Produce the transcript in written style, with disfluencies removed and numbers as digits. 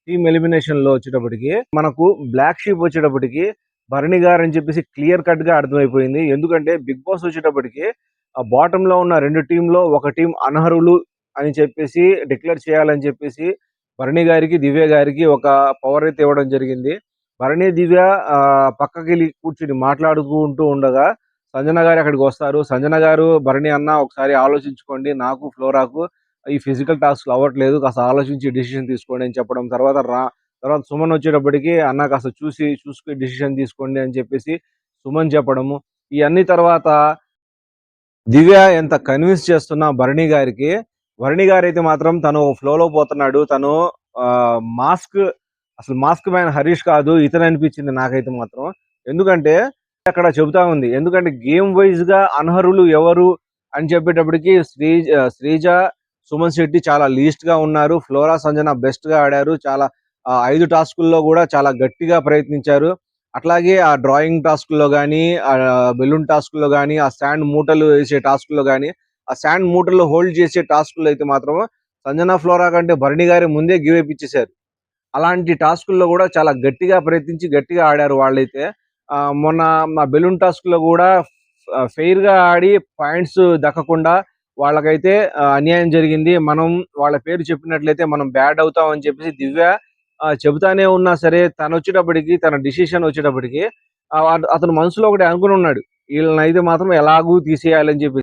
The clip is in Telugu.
టీమ్ ఎలిమినేషన్ లో వచ్చేటప్పటికి మనకు బ్లాక్ షీప్ వచ్చేటప్పటికి భరణి గారు అని చెప్పేసి క్లియర్ కట్ గా అర్థమైపోయింది. ఎందుకంటే బిగ్ బాస్ వచ్చేటప్పటికి ఆ బాటమ్ లో ఉన్న 2 టీంలో ఒక టీం అనర్హులు అని చెప్పేసి డిక్లేర్ చేయాలని చెప్పేసి భరణి గారికి, దివ్య గారికి ఒక పవర్ అయితే ఇవ్వడం జరిగింది. భరణి, దివ్య పక్కకెళ్ళి కూర్చుని మాట్లాడుకుంటూ ఉండగా సంజన గారు అక్కడికి వస్తారు. సంజన గారు, భరణి అన్న ఒకసారి ఆలోచించుకోండి, నాకు ఫ్లోరాకు ఈ ఫిజికల్ టాస్క్లు అవ్వట్లేదు, కాస్త ఆలోచించి డిసిషన్ తీసుకోండి అని చెప్పడం. తర్వాత సుమన్ వచ్చేటప్పటికి అన్న కాస్త చూసుకుని డిసిషన్ తీసుకోండి అని చెప్పేసి సుమన్ చెప్పడము. ఇవన్నీ తర్వాత దివ్య ఎంత కన్విన్స్ చేస్తున్నా భరణి గారికి, భరణి గారు అయితే మాత్రం తను ఫ్లోలో పోతున్నాడు. తను మాస్క్ మ్యాన్ హరీష్ కాదు ఇతను అనిపించింది నాకైతే మాత్రం. ఎందుకంటే అక్కడ చెబుతా ఉంది, ఎందుకంటే గేమ్ వైజ్ గా అనర్హులు ఎవరు అని చెప్పేటప్పటికి శ్రీజ, సుమన్ శెట్టి చాలా లీస్ట్ గా ఉన్నారు. ఫ్లోరా, సంజన బెస్ట్ గా ఆడారు. చాలా 5 టాస్కుల్లో కూడా చాలా గట్టిగా ప్రయత్నించారు. అట్లాగే ఆ డ్రాయింగ్ టాస్కుల్లో కానీ, ఆ బెలూన్ టాస్కుల్లో కానీ, ఆ శాండ్ మూటలు వేసే టాస్కుల్లో కానీ, ఆ శాండ్ మూటలు హోల్డ్ చేసే టాస్కుల్లో అయితే మాత్రం సంజన, ఫ్లోరా కంటే భరణి గారి ముందే గివ్ అప్ ఇచ్చేశారు. అలాంటి టాస్కుల్లో కూడా చాలా గట్టిగా ప్రయత్నించి గట్టిగా ఆడారు వాళ్ళైతే. మొన్న మా బెలూన్ టాస్క్ లో కూడా ఫెయిర్ గా ఆడి పాయింట్స్ దక్కకుండా వాళ్ళకైతే అన్యాయం జరిగింది. మనం వాళ్ళ పేరు చెప్పినట్లయితే మనం బ్యాడ్ అవుతాం అని చెప్పేసి దివ్య చెబుతానే ఉన్నా సరే, తన డిసిషన్ వచ్చేటప్పటికి అతను మనసులో ఒకటి అనుకుని ఉన్నాడు, వీళ్ళని అయితే మాత్రం ఎలాగూ తీసేయాలని చెప్పి.